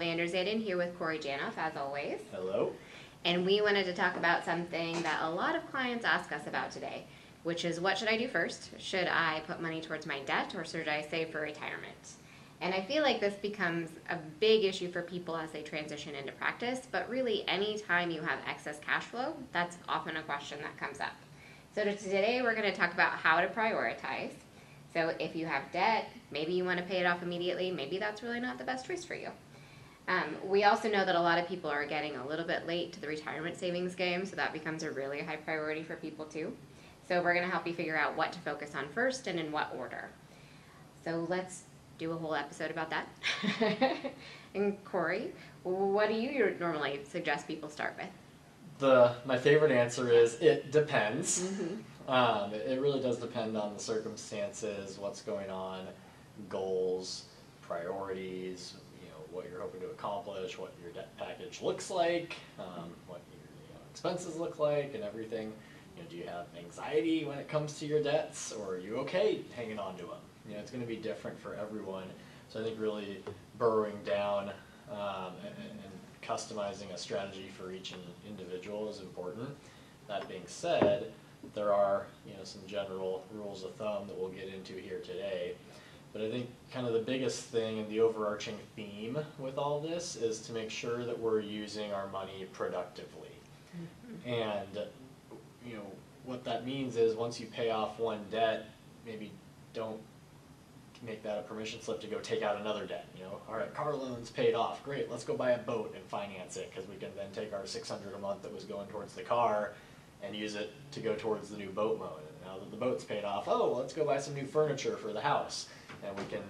Vanderzayden here with Corey Janoff, as always. Hello. And we wanted to talk about something that a lot of clients ask us about today, which is what should I do first? Should I put money towards my debt or should I save for retirement? And I feel like this becomes a big issue for people as they transition into practice, but really any time you have excess cash flow, that's often a question that comes up. So today we're going to talk about how to prioritize. So if you have debt, maybe you want to pay it off immediately, maybe that's really not the best choice for you. We also know that a lot of people are getting a little bit late to the retirement savings game, so that becomes a really high priority for people too. So we're going to help you figure out what to focus on first and in what order. So let's do a whole episode about that. And Corey, what do you normally suggest people start with? My favorite answer is it depends. It really does depend on the circumstances, what's going on, goals, priorities, what you're hoping to accomplish, what your debt package looks like, what your expenses look like, and everything. Do you have anxiety when it comes to your debts, or are you okay hanging on to them? It's going to be different for everyone. So I think really burrowing down and customizing a strategy for each individual is important. That being said, there are some general rules of thumb that we'll get into here today. But I think kind of the biggest thing and the overarching theme with all this is to make sure that we're using our money productively. And what that means is once you pay off one debt, maybe don't make that a permission slip to go take out another debt. All right, car loan's paid off, great, let's go buy a boat and finance it, because we can then take our $600 a month that was going towards the car and use it to go towards the new boat loan. And now that the boat's paid off, let's go buy some new furniture for the house, and we can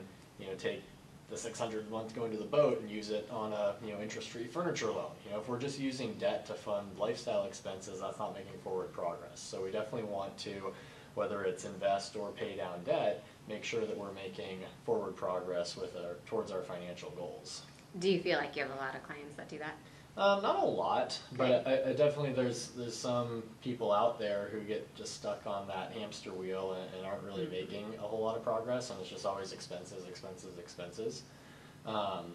take the $600 a month going to the boat and use it on a interest-free furniture loan. If we're just using debt to fund lifestyle expenses, that's not making forward progress. So we definitely want to, whether it's invest or pay down debt, make sure that we're making forward progress with towards our financial goals. Do you feel like you have a lot of clients that do that? Not a lot, but I definitely there's some people out there who get just stuck on that hamster wheel and aren't really making a whole lot of progress, and it's just always expenses, expenses, expenses. On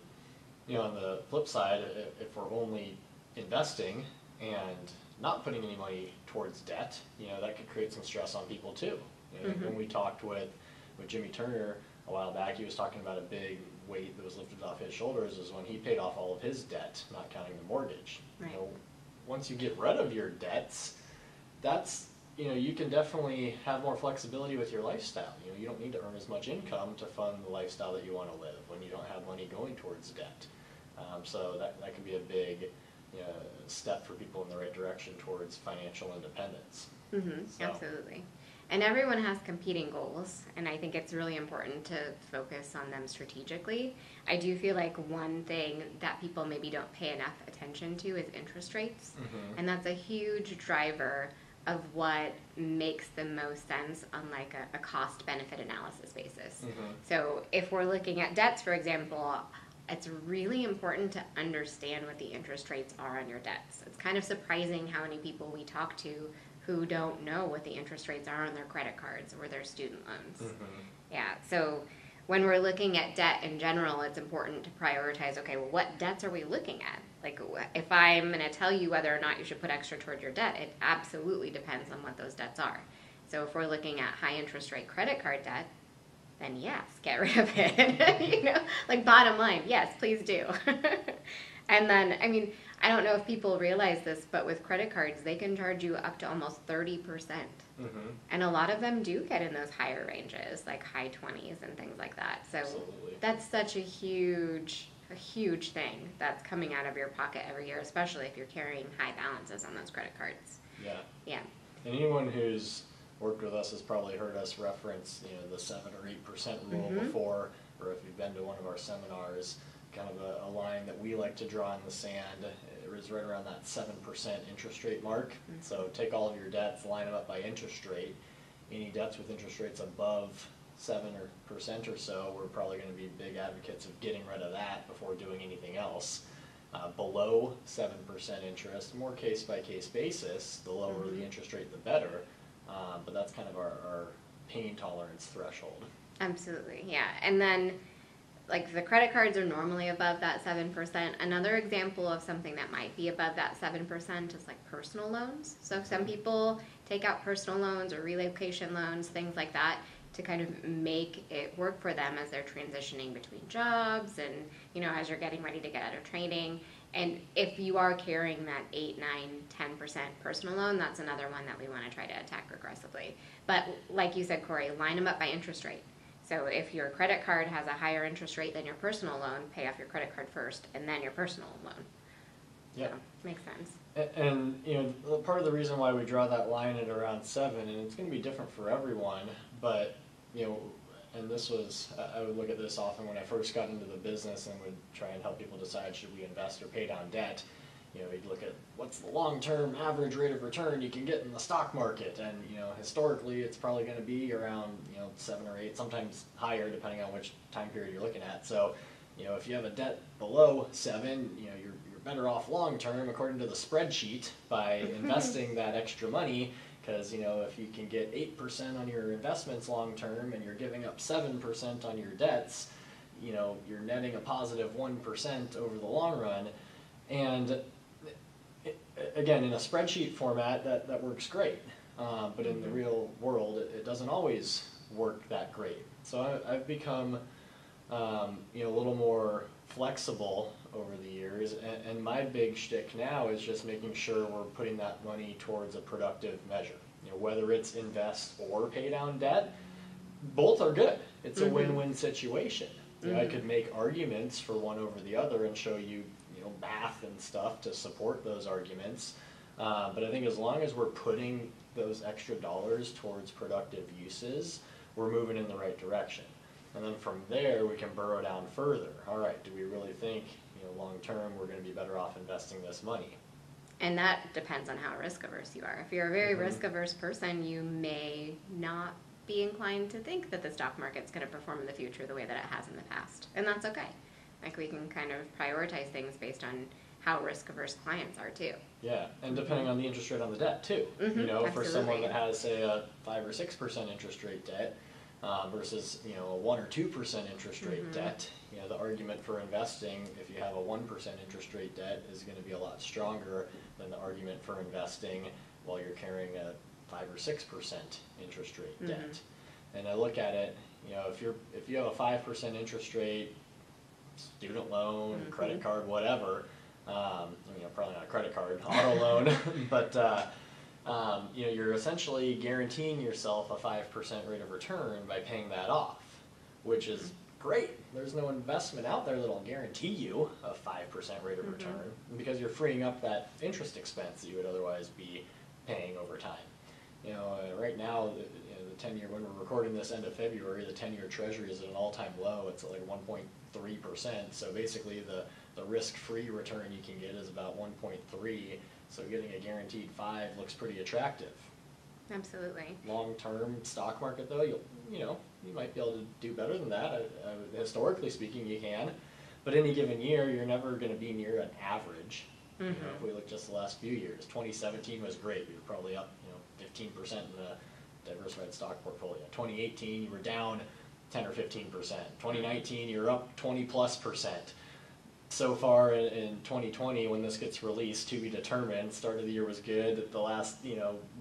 the flip side, if we're only investing and not putting any money towards debt, that could create some stress on people too. When we talked with Jimmy Turner a while back, he was talking about a big weight that was lifted off his shoulders is when he paid off all of his debt, not counting the mortgage. Right. Once you get rid of your debts, that's you can definitely have more flexibility with your lifestyle. You don't need to earn as much income to fund the lifestyle that you want to live when you don't have money going towards debt. So that can be a big step for people in the right direction towards financial independence. Absolutely. And everyone has competing goals, and I think it's really important to focus on them strategically. I do feel like one thing that people maybe don't pay enough attention to is interest rates, and that's a huge driver of what makes the most sense on like a cost-benefit analysis basis. So if we're looking at debts, for example, it's really important to understand what the interest rates are on your debts. It's kind of surprising how many people we talk to who don't know what the interest rates are on their credit cards or their student loans. Yeah, so when we're looking at debt in general, it's important to prioritize, okay, well, what debts are we looking at? Like, if I'm going to tell you whether or not you should put extra toward your debt, it absolutely depends on what those debts are. So if we're looking at high interest rate credit card debt, then yes, get rid of it. Like bottom line, yes, please do. And then, I don't know if people realize this, but with credit cards, they can charge you up to almost 30%. And a lot of them do get in those higher ranges, like high 20s and things like that. So Absolutely. That's such a huge thing that's coming out of your pocket every year, especially if you're carrying high balances on those credit cards. Yeah. And anyone who's worked with us has probably heard us reference the 7 or 8% rule before, or if you've been to one of our seminars, kind of a line that we like to draw in the sand. It was right around that 7% interest rate mark. So take all of your debts, line them up by interest rate. Any debts with interest rates above 7% or so, we're probably going to be big advocates of getting rid of that before doing anything else. Below 7% interest, more case-by-case basis, the lower the interest rate, the better. But that's kind of our pain tolerance threshold. Absolutely, yeah. And then like the credit cards are normally above that 7%. Another example of something that might be above that 7% is like personal loans. So some people take out personal loans or relocation loans, things like that, to kind of make it work for them as they're transitioning between jobs and, you know, as you're getting ready to get out of training. And if you are carrying that 8, 9, 10% personal loan, that's another one that we want to try to attack aggressively. But like you said, Corey, line them up by interest rate. So if your credit card has a higher interest rate than your personal loan, pay off your credit card first and then your personal loan. Yeah, so, makes sense. And you know, part of the reason why we draw that line at around 7, and it's going to be different for everyone, but you know, and this was, I would look at this often when I first got into the business and would try and help people decide should we invest or pay down debt. You know, you'd look at what's the long-term average rate of return you can get in the stock market, and you know, historically it's probably going to be around, you know, 7 or 8, sometimes higher depending on which time period you're looking at. So, you know, if you have a debt below 7, you know, you're better off long-term according to the spreadsheet by investing that extra money, because you know, if you can get 8% on your investments long-term and you're giving up 7% on your debts, you know, you're netting a positive 1% over the long run. And again, in a spreadsheet format, that works great, but in the real world, it doesn't always work that great. So I've become, you know, a little more flexible over the years, and my big shtick now is just making sure we're putting that money towards a productive measure. You know, whether it's invest or pay down debt, both are good. It's a win-win situation. You know, I could make arguments for one over the other and show you, you know, math and stuff to support those arguments. But I think as long as we're putting those extra dollars towards productive uses, we're moving in the right direction. And then from there, we can burrow down further. All right, do we really think, you know, long term we're going to be better off investing this money? And that depends on how risk averse you are. If you're a very risk averse person, you may not be inclined to think that the stock market's going to perform in the future the way that it has in the past. And that's okay. Like, we can kind of prioritize things based on how risk averse clients are too. Yeah, and depending on the interest rate on the debt too. You know, absolutely. for someone that has, say, a 5 or 6% interest rate debt versus, you know, a 1 or 2% interest rate debt, you know, the argument for investing if you have a 1% interest rate debt is going to be a lot stronger than the argument for investing while you're carrying a 5 or 6% interest rate debt. And I look at it, you know, if you have a 5% interest rate, student loan, credit card, whatever, you know, probably not a credit card, auto loan, but you know, you're essentially guaranteeing yourself a 5% rate of return by paying that off, which is great. There's no investment out there that'll guarantee you a 5% rate of return, because you're freeing up that interest expense that you would otherwise be paying over time. You know, right now, the 10-year, when we're recording this end of February, the 10-year Treasury is at an all-time low. It's at like 1.3%. So basically, the risk-free return you can get is about 1.3. So getting a guaranteed 5 looks pretty attractive. Absolutely. Long-term stock market, though, you might be able to do better than that. Historically speaking, you can. But any given year, you're never going to be near an average. You know, if we look just the last few years, 2017 was great. We were probably up, 15% in the diversified stock portfolio. 2018, you were down 10 or 15%. 2019, you're up 20+%. So far in 2020, when this gets released, to be determined. Start of the year was good. The last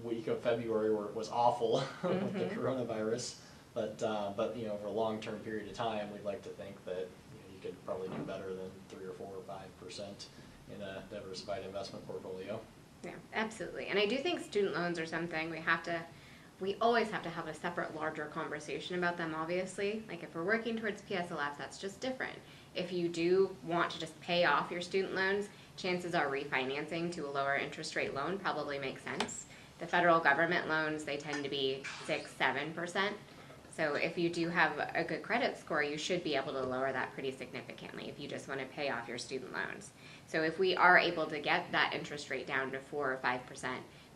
week of February was awful with the coronavirus. But over a long-term period of time, we'd like to think that you could probably do better than 3 or 4 or 5% in a diversified investment portfolio. Yeah, absolutely. And I do think student loans are something we always have to have a separate, larger conversation about them, obviously. Like, if we're working towards PSLF, that's just different. If you do want to just pay off your student loans, chances are refinancing to a lower interest rate loan probably makes sense. The federal government loans, they tend to be 6-7%. So if you do have a good credit score, you should be able to lower that pretty significantly if you just want to pay off your student loans. So if we are able to get that interest rate down to 4 or 5%,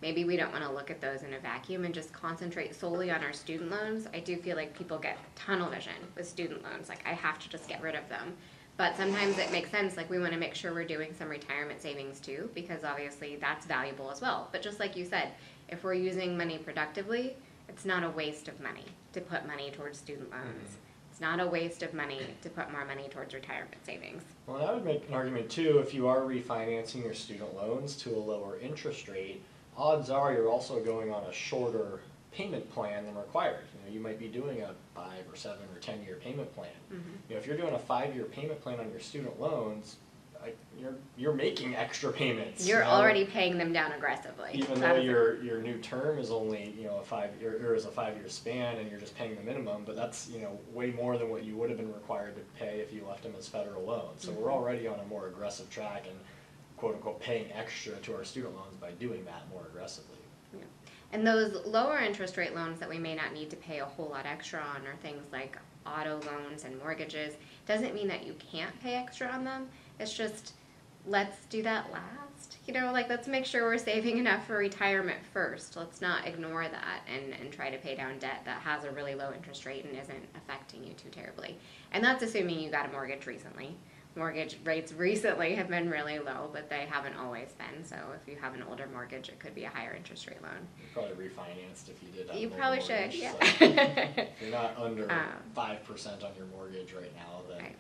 maybe we don't want to look at those in a vacuum and just concentrate solely on our student loans. I do feel like people get tunnel vision with student loans, like, I have to just get rid of them. But sometimes it makes sense, like, we want to make sure we're doing some retirement savings too, because obviously that's valuable as well. But just like you said, if we're using money productively, it's not a waste of money to put money towards student loans. It's not a waste of money to put more money towards retirement savings. Well, and I would make an argument too, if you are refinancing your student loans to a lower interest rate, odds are you're also going on a shorter payment plan than required. You might be doing a 5 or 7 or 10-year payment plan. If you're doing a 5-year payment plan on your student loans, you're making extra payments. You're already paying them down aggressively. Even though your new term is only a 5-year span, and you're just paying the minimum, but that's way more than what you would have been required to pay if you left them as federal loans. So we're already on a more aggressive track and quote unquote paying extra to our student loans by doing that more aggressively. Yeah. And those lower interest rate loans that we may not need to pay a whole lot extra on are things like auto loans and mortgages. Doesn't mean that you can't pay extra on them. It's just, let's do that last. Let's make sure we're saving enough for retirement first. Let's not ignore that and try to pay down debt that has a really low interest rate and isn't affecting you too terribly. And that's assuming you got a mortgage recently. Mortgage rates recently have been really low, but they haven't always been. So if you have an older mortgage, it could be a higher interest rate loan. You probably refinanced if you did have You a probably mortgage, should, yeah. So if you're not under 5% on your mortgage right now, then right.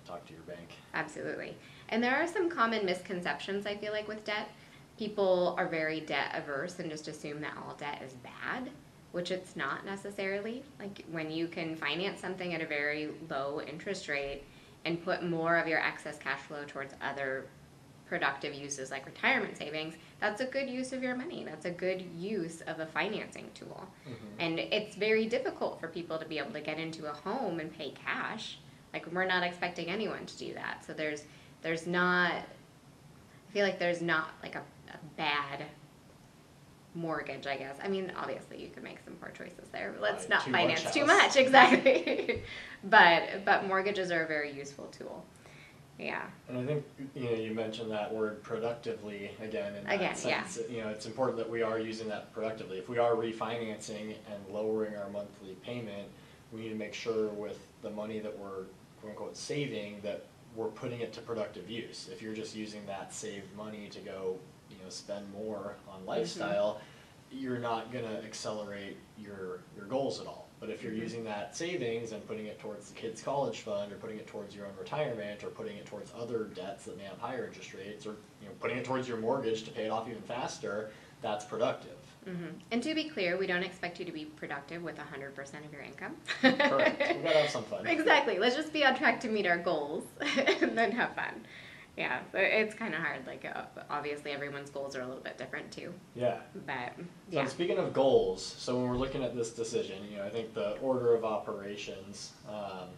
Talk to your bank. Absolutely. And there are some common misconceptions, I feel like, with debt. People are very debt averse and just assume that all debt is bad, which it's not necessarily. Like when you can finance something at a very low interest rate and put more of your excess cash flow towards other productive uses like retirement savings, that's a good use of your money. That's a good use of a financing tool. And it's very difficult for people to be able to get into a home and pay cash. Like, we're not expecting anyone to do that. So there's not, I feel like there's not like a bad mortgage, I guess. I mean, obviously you could make some poor choices there. Let's not finance too much, exactly. But mortgages are a very useful tool. Yeah. And I think you mentioned that word productively again. In that sense, yeah. It's important that we are using that productively. If we are refinancing and lowering our monthly payment, we need to make sure with the money that we're quote unquote saving that we're putting it to productive use. If you're just using that saved money to go spend more on lifestyle, you're not going to accelerate your goals at all. But if you're using that savings and putting it towards the kids' college fund, or putting it towards your own retirement, or putting it towards other debts that may have higher interest rates, or putting it towards your mortgage to pay it off even faster, that's productive. And to be clear, we don't expect you to be productive with 100% of your income. Correct. We gotta have some fun. Exactly. Let's just be on track to meet our goals and then have fun. Yeah, so it's kind of hard. Like, obviously, everyone's goals are a little bit different too. Yeah. But So speaking of goals, so when we're looking at this decision, I think the order of operations, and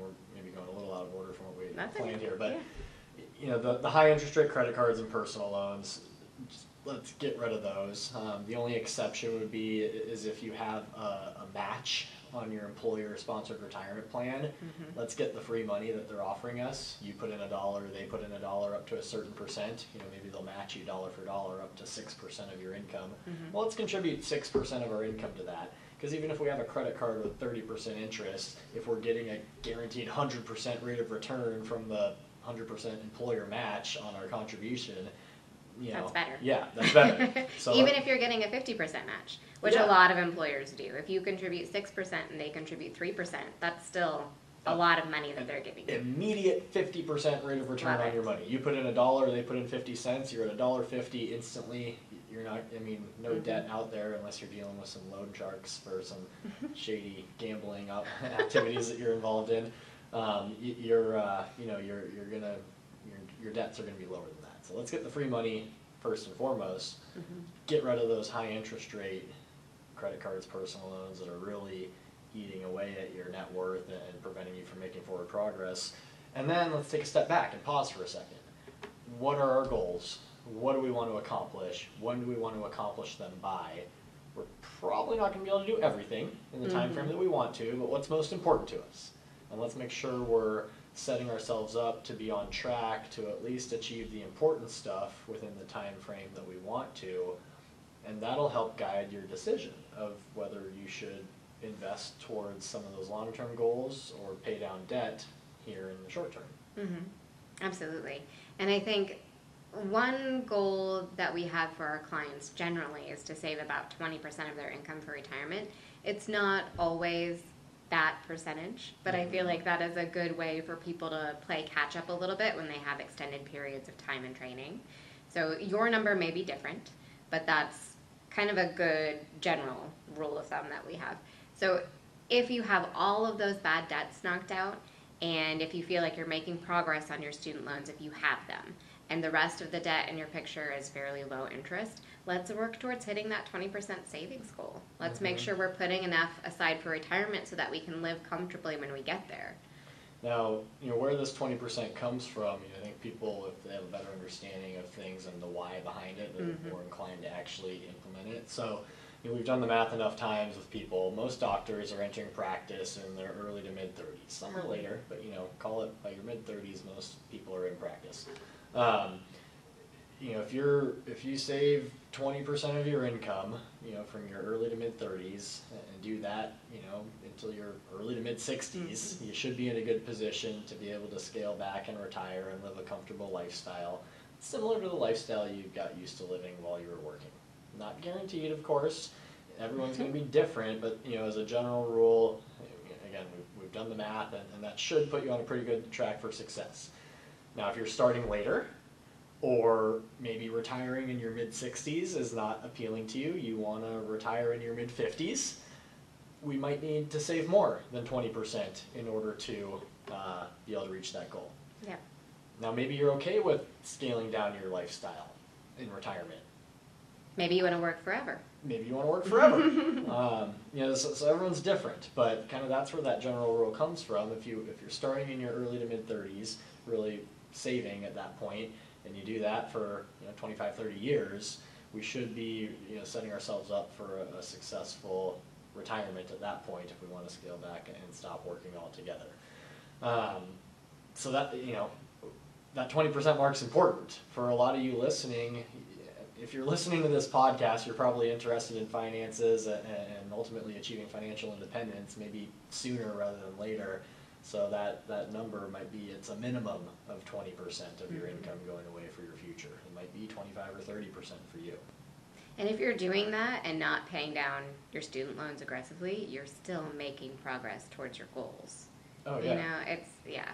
we're maybe going a little out of order from what we planned here, but the high interest rate credit cards and personal loans, let's get rid of those. The only exception would be is if you have a match on your employer-sponsored retirement plan. Let's get the free money that they're offering us. You put in $1, they put in $1 up to a certain percent. Maybe they'll match you dollar for dollar up to 6% of your income. Well, let's contribute 6% of our income to that. Because even if we have a credit card with 30% interest, if we're getting a guaranteed 100% rate of return from the 100% employer match on our contribution, that's better. Yeah, that's better. So even if you're getting a 50% match, which a lot of employers do. If you contribute 6% and they contribute 3%, that's still a lot of money that they're giving you. Immediate 50% rate of return on your money. You put in $1, they put in 50 cents, you're at $1.50 instantly. You're not, no debt out there unless you're dealing with some loan sharks for some shady gambling activities that you're involved in. Your debts are going to be lower than that. So let's get the free money first and foremost. Get rid of those high interest rate credit cards, personal loans that are really eating away at your net worth and preventing you from making forward progress. And then let's take a step back and pause for a second. What are our goals? What do we want to accomplish? When do we want to accomplish them by? We're probably not going to be able to do everything in the time frame that we want to, but what's most important to us? And let's make sure we're setting ourselves up to be on track to at least achieve the important stuff within the time frame that we want to, and that'll help guide your decision of whether you should invest towards some of those long-term goals or pay down debt here in the short term. Absolutely. And I think one goal that we have for our clients generally is to save about 20% of their income for retirement. It's not always that percentage, but I feel like that is a good way for people to play catch up a little bit when they have extended periods of time in training. So your number may be different, but that's kind of a good general rule of thumb that we have. So if you have all of those bad debts knocked out, and if you feel like you're making progress on your student loans, if you have them, and the rest of the debt in your picture is fairly low interest, let's work towards hitting that 20% savings goal. Let's make sure we're putting enough aside for retirement so that we can live comfortably when we get there. Now, where this 20% comes from, I think people, if they have a better understanding of things and the why behind it, they're more inclined to actually implement it. So, we've done the math enough times with people. Most doctors are entering practice in their early to mid-30s. Some are later, but call it by your mid-30s, most people are in practice. If you save 20% of your income, from your early to mid-30s, and do that, until your early to mid-60s, you should be in a good position to be able to scale back and retire and live a comfortable lifestyle, similar to the lifestyle you got used to living while you were working. Not guaranteed, of course. Everyone's going to be different, but as a general rule, again, we've done the math, and that should put you on a pretty good track for success. Now, if you're starting later, or maybe retiring in your mid-60s is not appealing to you, you want to retire in your mid-50s, we might need to save more than 20% in order to be able to reach that goal. Yeah. Now, maybe you're okay with scaling down your lifestyle in retirement. Maybe you want to work forever. Maybe you want to work forever. So everyone's different, but kind of that's where that general rule comes from. If you're starting in your early to mid-30s, really saving at that point, and you do that for 25, 30 years, we should be setting ourselves up for a successful retirement at that point if we want to scale back and stop working altogether. So that that 20% mark is important for a lot of you listening. If you're listening to this podcast, you're probably interested in finances and ultimately achieving financial independence, maybe sooner rather than later. So that number might be, it's a minimum of 20% of your income going away for your future. It might be 25 or 30% for you. And if you're doing that and not paying down your student loans aggressively, you're still making progress towards your goals. Oh, yeah. Yeah.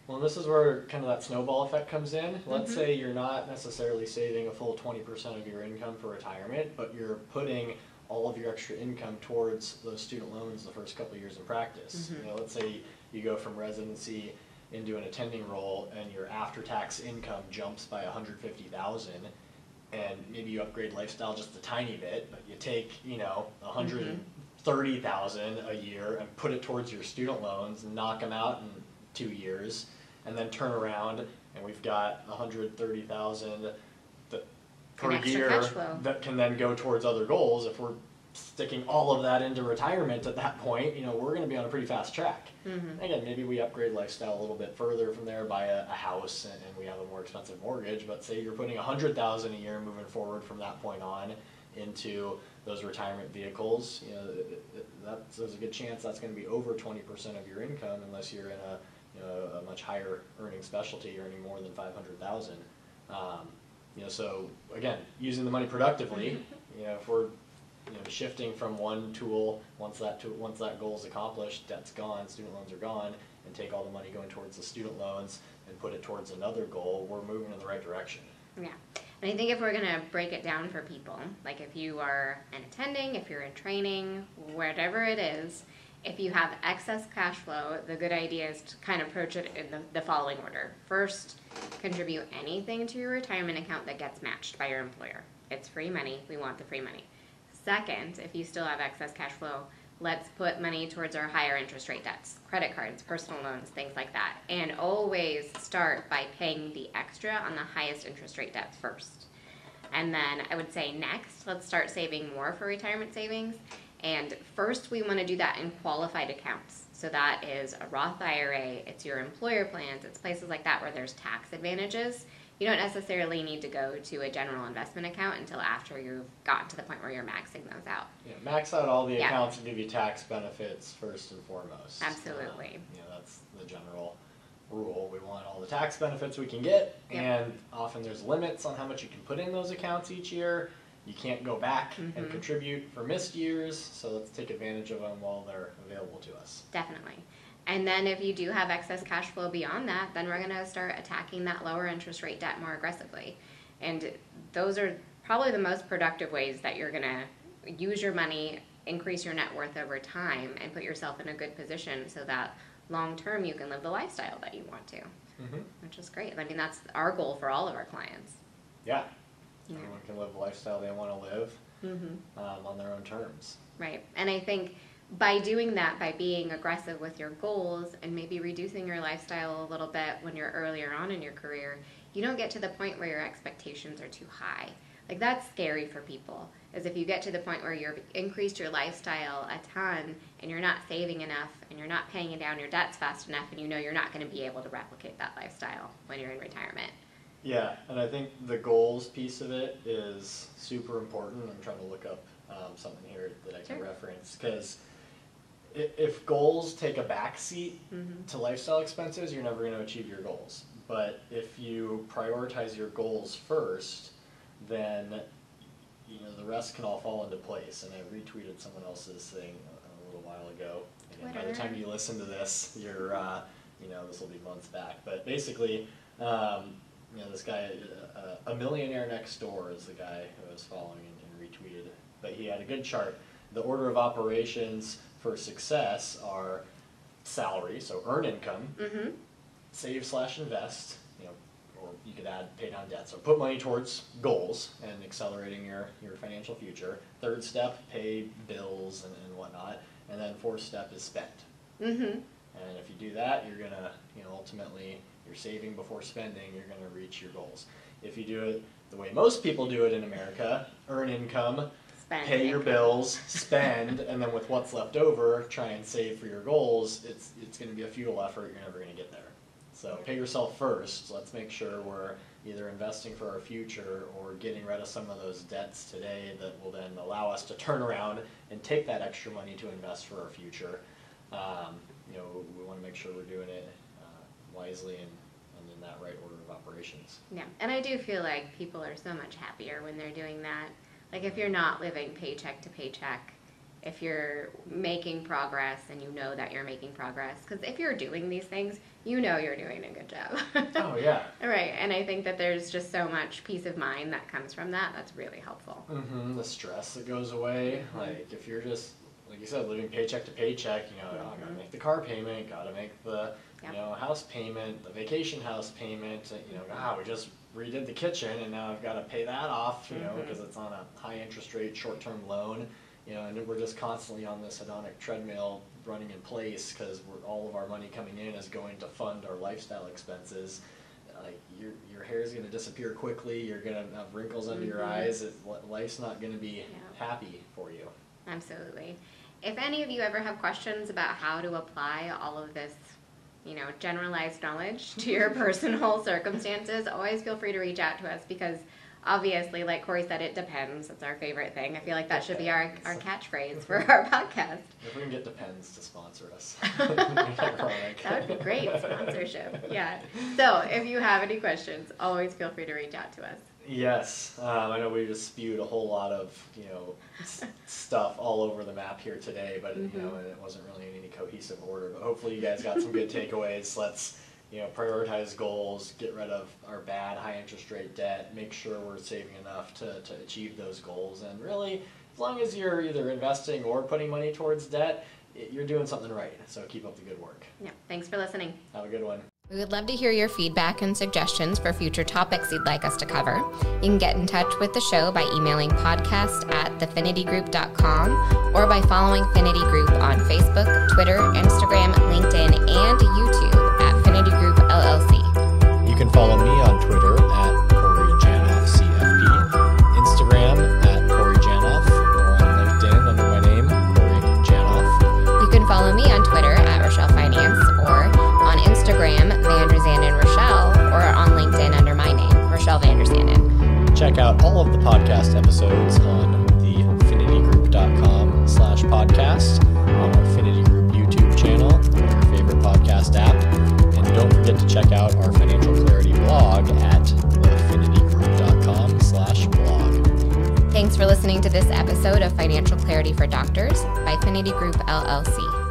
Well, this is where kind of that snowball effect comes in. Let's say you're not necessarily saving a full 20% of your income for retirement, but you're putting all of your extra income towards those student loans the first couple of years in practice. Let's say you go from residency into an attending role and your after-tax income jumps by $150,000, and maybe you upgrade lifestyle just a tiny bit, but you take $130,000 a year and put it towards your student loans and knock them out in 2 years, and then turn around and we've got $130,000 per year that can then go towards other goals. If we're sticking all of that into retirement at that point, we're going to be on a pretty fast track. Again, maybe we upgrade lifestyle a little bit further from there, buy a house, and we have a more expensive mortgage. But say you're putting $100,000 a year moving forward from that point on into those retirement vehicles. There's a good chance that's going to be over 20% of your income, unless you're in a much higher earning specialty, earning more than $500,000. So again, using the money productively. If we're shifting from one tool, once that goal is accomplished, debt's gone, student loans are gone, and take all the money going towards the student loans and put it towards another goal, we're moving in the right direction. Yeah. And I think if we're going to break it down for people, like if you are an attending, if you're in training, whatever it is, if you have excess cash flow, the good idea is to kind of approach it in the following order. First, contribute anything to your retirement account that gets matched by your employer. It's free money. We want the free money. Second, if you still have excess cash flow, let's put money towards our higher interest rate debts, credit cards, personal loans, things like that. And always start by paying the extra on the highest interest rate debts first. And then I would say next, let's start saving more for retirement savings. And first, we want to do that in qualified accounts. So that is a Roth IRA, it's your employer plans, it's places like that where there's tax advantages. You don't necessarily need to go to a general investment account until after you've gotten to the point where you're maxing those out. Yeah, max out all the accounts and give you tax benefits first and foremost. Absolutely. That's the general rule. We want all the tax benefits we can get, and often there's limits on how much you can put in those accounts each year. you can't go back and contribute for missed years, so let's take advantage of them while they're available to us. Definitely. And then if you do have excess cash flow beyond that, then we're going to start attacking that lower interest rate debt more aggressively. And those are probably the most productive ways that you're going to use your money, increase your net worth over time, and put yourself in a good position so that long term you can live the lifestyle that you want to, which is great. I mean, that's our goal for all of our clients. Yeah. Everyone can live the lifestyle they want to live on their own terms. Right. And I think by doing that, by being aggressive with your goals and maybe reducing your lifestyle a little bit when you're earlier on in your career, you don't get to the point where your expectations are too high. Like, that's scary for people, is if you get to the point where you've increased your lifestyle a ton and you're not saving enough and you're not paying down your debts fast enough, and you know you're not going to be able to replicate that lifestyle when you're in retirement. Yeah, and I think the goals piece of it is super important. I'm trying to look up something here that I can reference, because if goals take a backseat to lifestyle expenses, you're never going to achieve your goals. But if you prioritize your goals first, then the rest can all fall into place. And I retweeted someone else's thing a little while ago. And by the time you listen to this, you're this will be months back. But basically, this guy, A Millionaire Next Door is the guy who I was following and retweeted. But he had a good chart. The order of operations for success are salary, so earn income, save/invest, or you could add pay down debt. So put money towards goals and accelerating your financial future. Third step, pay bills and whatnot. And then fourth step is spend. And if you do that, you're gonna, ultimately, you're saving before spending, you're gonna reach your goals. If you do it the way most people do it in America, earn income, pay your bills, spend, and then with what's left over, try and save for your goals, it's going to be a futile effort. You're never going to get there. So pay yourself first. Let's make sure we're either investing for our future or getting rid of some of those debts today that will then allow us to turn around and take that extra money to invest for our future. We want to make sure we're doing it wisely and in that right order of operations. Yeah, and I do feel like people are so much happier when they're doing that. Like, if you're not living paycheck to paycheck, if you're making progress and you know that you're making progress, because if you're doing these things, you know you're doing a good job. Oh, yeah. Right, and I think that there's just so much peace of mind that comes from that. That's really helpful. The stress that goes away. Like, if you're just, like you said, living paycheck to paycheck, gotta make the car payment, gotta make the, house payment, the vacation house payment, we just redid the kitchen and now I've got to pay that off, because it's on a high interest rate short-term loan, and we're just constantly on this hedonic treadmill running in place because all of our money coming in is going to fund our lifestyle expenses. Like, your hair is going to disappear quickly, you're going to have wrinkles under your eyes, life's not going to be happy for you. Absolutely. If any of you ever have questions about how to apply all of this generalized knowledge to your personal circumstances, always feel free to reach out to us, because obviously, like Corey said, it depends. It's our favorite thing. I feel like that should be our catchphrase for our podcast. If we can get Depends to sponsor us. That would be great, sponsorship. Yeah. So if you have any questions, always feel free to reach out to us. Yes, I know we just spewed a whole lot of stuff all over the map here today, but it wasn't really in any cohesive order. But hopefully you guys got some good takeaways. Let's prioritize goals, get rid of our bad high interest rate debt, make sure we're saving enough to achieve those goals, and really, as long as you're either investing or putting money towards debt, you're doing something right. So keep up the good work. Yeah. Thanks for listening. Have a good one. We would love to hear your feedback and suggestions for future topics you'd like us to cover. You can get in touch with the show by emailing podcast@thefinitygroup.com or by following Finity Group on Facebook, Twitter, Instagram, LinkedIn, and YouTube at Finity Group LLC. You can follow me on Twitter at Corey Janoff CFP, Instagram at Corey Janoff, or on LinkedIn under my name, Corey Janoff. You can follow me on Twitter at Rochelle Finance, or on Instagram, Vanderzanden Rochelle, or on LinkedIn under my name, Rochelle Vanderzanden. Check out all of the podcast episodes on thefinitygroup.com/podcast, on our Finity Group YouTube channel, or your favorite podcast app. And don't forget to check out our financial clarity blog at thefinitygroup.com/blog. Thanks Thanks for listening to this episode of Financial Clarity for Doctors by Finity Group LLC.